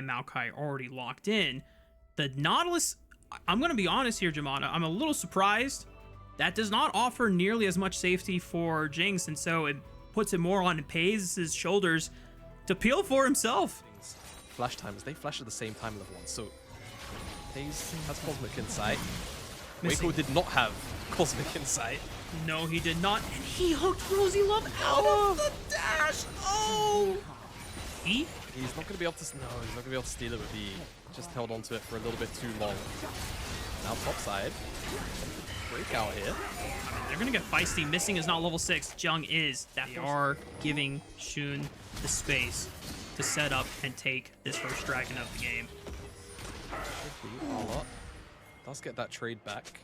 and Maokai already locked in. The Nautilus, I'm going to be honest here, Jamada, I'm a little surprised. That does not offer nearly as much safety for Jinx, and so it puts it more on FaZe's shoulders to peel for himself. Flash times, they flash at the same time level 1, so FaZe has Cosmic Insight. Waco did not have Cosmic Insight. No, he did not, and he hooked Rosie Love out of the dash. Oh! He's not going to be able to, no, he's not going to be able to steal it with the, just held onto it for a little bit too long. Now top side, breakout here. I mean, they're going to get feisty. Missing is not level 6. Jung is. They are giving Shun the space to set up and take this first dragon of the game. Should be all up. Does get that trade back.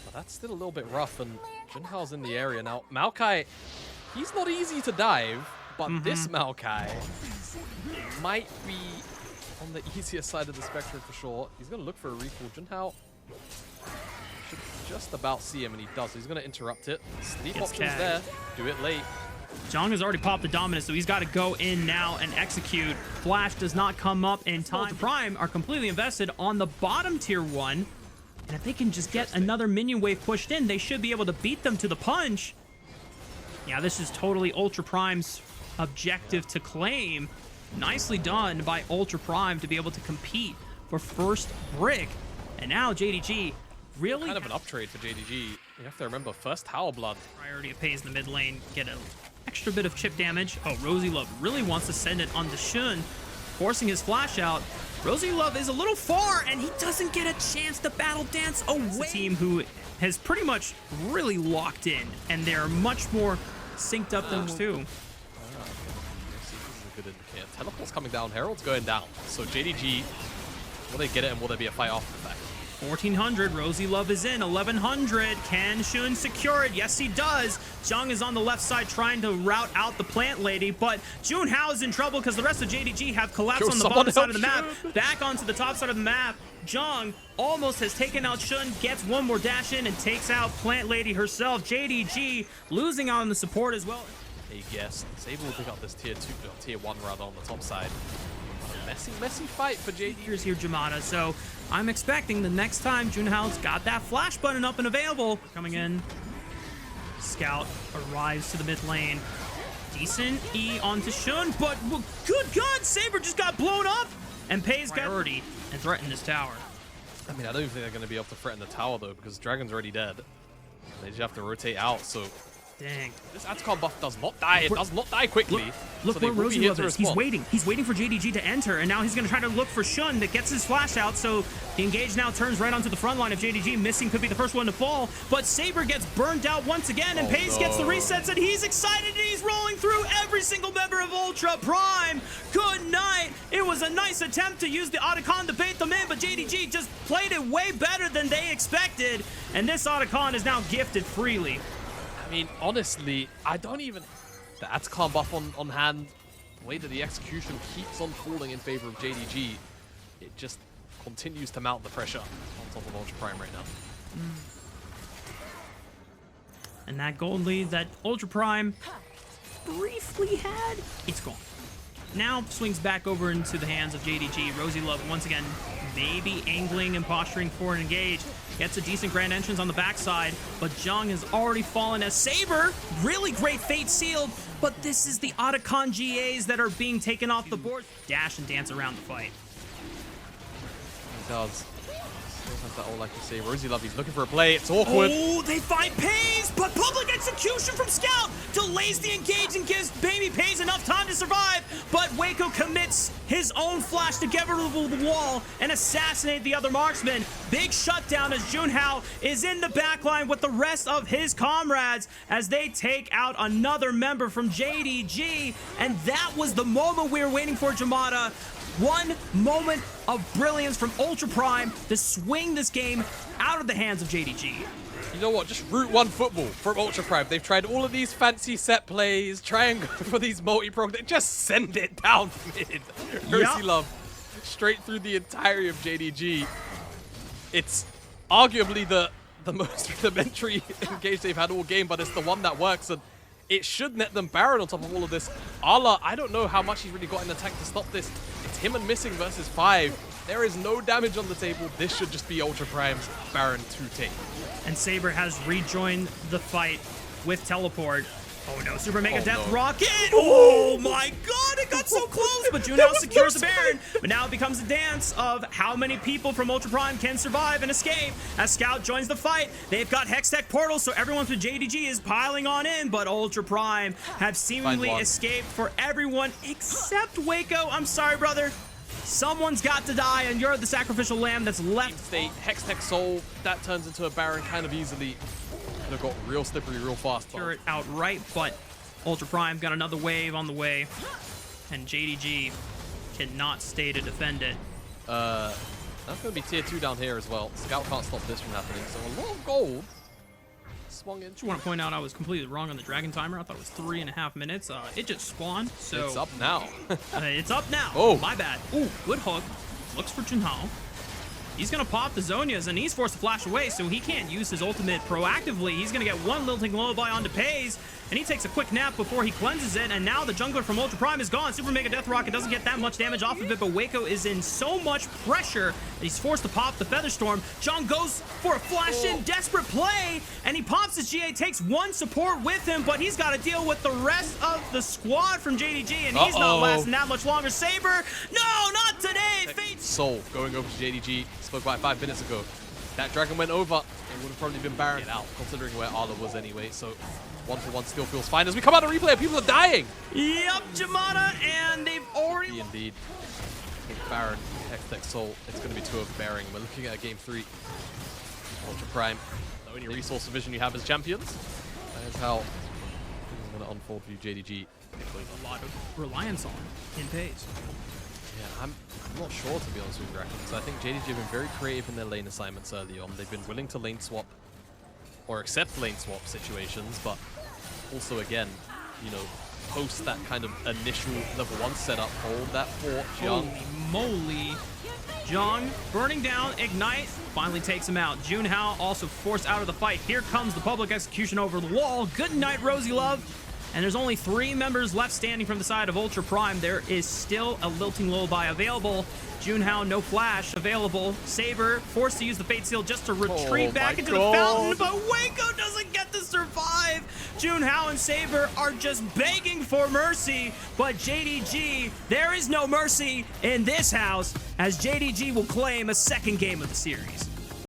But that's still a little bit rough, and Junhao's in the area now. Maokai, he's not easy to dive, but this Maokai might be on the easier side of the spectrum for sure. He's going to look for a recall. Junhao should just about see him, and he does. He's going to interrupt it. Sleep options there. Do it late. Jung has already popped the dominance, so he's got to go in now and execute. Flash does not come up in time. Prime are completely invested on the bottom tier 1. And if they can just get another minion wave pushed in, they should be able to beat them to the punch. Yeah, this is totally Ultra Prime's objective to claim. Nicely done by Ultra Prime to be able to compete for first brick. And now JDG really kind of an uptrade for JDG. You have to remember, first Tower Blood. Priority of FaZe in the mid lane, get an extra bit of chip damage. Oh, Rosie Love really wants to send it onto Shun, forcing his flash out. Rosie Love is a little far, and he doesn't get a chance to battle dance away. It's a team who has pretty much really locked in, and they're much more synced up than two. This is a good indicator. Teleport's coming down, Herald's going down. So JDG, will they get it, and will there be a fight after the fact? 1400, Rosie Love is in. 1100, can Shun secure it? Yes, he does. Jung is on the left side trying to route out the plant lady, but Junhao is in trouble because the rest of JDG have collapsed on the bottom side of the map. Back onto the top side of the map. Jung almost has taken out Shun, gets one more dash in, and takes out plant lady herself. JDG losing out on the support as well. A guess. Sable will pick up this tier 1 rather on the top side. Messy fight for JD. Here's here, Jamada. So I'm expecting the next time Junhao's got that flash button up and available. Coming in. Scout arrives to the mid lane. Decent E onto Shun, but good God, Saber just got blown up. And Pei's got priority and threatened this tower. I mean, I don't think they're going to be able to threaten the tower though, because Dragon's already dead. They just have to rotate out, so... Dang. This Aton buff does not die. It does not die quickly. Look where Rosie Love is. He's waiting. He's waiting for JDG to enter, and now he's going to try to look for Shun that gets his flash out. So the engage now turns right onto the front line of JDG. Missing could be the first one to fall, but Saber gets burned out once again, and Pace gets the resets, and he's excited, and he's rolling through every single member of Ultra Prime. Good night. It was a nice attempt to use the Aton to bait them in, but JDG just played it way better than they expected, and this Aton is now gifted freely. I mean, honestly, I don't even... The Aton buff on hand, the way that the execution keeps on falling in favor of JDG, it just continues to mount the pressure on top of Ultra Prime right now. And that gold lead that Ultra Prime briefly had, it's gone. Now swings back over into the hands of JDG. Rosie Love once again maybe angling and posturing for an engage. Gets a decent grand entrance on the backside, but Jung has already fallen as Saber. Really great fate sealed, but this is the Aton GAs that are being taken off the board. Dash and dance around the fight. He does. Still has that all, like you say. Rosie Love, he's looking for a play. It's awkward. Oh, they find Paze, but public execution from Scout delays the engage and gives baby Paze enough time to survive. But Waco commits his own flash to get rid of the wall and assassinate the other marksman. Big shutdown as Junhao is in the backline with the rest of his comrades as they take out another member from JDG. And that was the moment we were waiting for, Jamada. One moment of brilliance from Ultra Prime to swing this game out of the hands of JDG. You know what? Just route one football from Ultra Prime. They've tried all of these fancy set plays, try and go for these multi-prog. They just send it down mid. Rosie Love straight through the entirety of JDG. It's arguably the most rudimentary engage they've had all game, but it's the one that works, and it should net them Baron on top of all of this. Ala, I don't know how much he's really got in the tank to stop this. It's him and Missing versus 5. There is no damage on the table. This should just be Ultra Prime's Baron to take. And Saber has rejoined the fight with teleport. Oh no, Super Mega Death Rocket! Oh my god, it got so close, but Junhao secures the Baron. But now it becomes a dance of how many people from Ultra Prime can survive and escape. As Scout joins the fight, they've got Hextech portals, so everyone from JDG is piling on in, but Ultra Prime have seemingly escaped for everyone except Waco. I'm sorry, brother. Someone's got to die, and you're the sacrificial lamb that's left. State, Hextech Soul, that turns into a Baron kind of easily. Could have got real slippery real fast. Secure it outright, but Ultra Prime got another wave on the way, and JDG cannot stay to defend it. That's going to be tier 2 down here as well. Scout can't stop this from happening, so a lot of gold swung in. I just want to point out I was completely wrong on the Dragon timer. I thought it was 3.5 minutes. It just spawned, so... It's up now. It's up now. Oh. My bad. Ooh, good hook. Looks for Junhao. He's going to pop the Zonias, and he's forced to flash away, so he can't use his ultimate proactively. He's going to get one Lilting Lullaby onto Pays, and he takes a quick nap before he cleanses it, and now the jungler from Ultra Prime is gone. Super Mega Death Rocket doesn't get that much damage off of it, but Waco is in so much pressure that he's forced to pop the Featherstorm. John goes for a flash-in, desperate play, and he pops his GA, takes one support with him, but he's got to deal with the rest of the squad from JDG, and he's not lasting that much longer. Saber, no, not today! Fate Soul going over to JDG. Spoke about 5 minutes ago. That dragon went over. It would have probably been Baron out, considering where Arla was anyway. So 1-for-1 still feels fine. As we come out of replay, people are dying. Yep, Jamada, and they've already... Indeed. I think Baron, Hextech Soul, it's going to be 2 of bearing. We're looking at game 3. Ultra Prime, the only resource division you have as champions. That is how things are going to unfold for you, JDG. A lot of reliance on in Pays. Yeah, I'm not sure, to be honest with you, because I think JDG have been very creative in their lane assignments early on. They've been willing to lane swap or accept lane swap situations, but also, again, you know, post that kind of initial level 1 setup, hold that fort. Holy moly. Jung burning down, Ignite, finally takes him out. Junhao also forced out of the fight. Here comes the public execution over the wall. Good night, Rosie Love. And there's only 3 members left standing from the side of Ultra Prime. There is still a Lilting Lullaby available. Junhao, no flash available. Saber forced to use the Fate Seal just to retreat back into the fountain, but Waco doesn't get to survive. Junhao and Saber are just begging for mercy, but JDG, there is no mercy in this house, as JDG will claim a 2nd game of the series.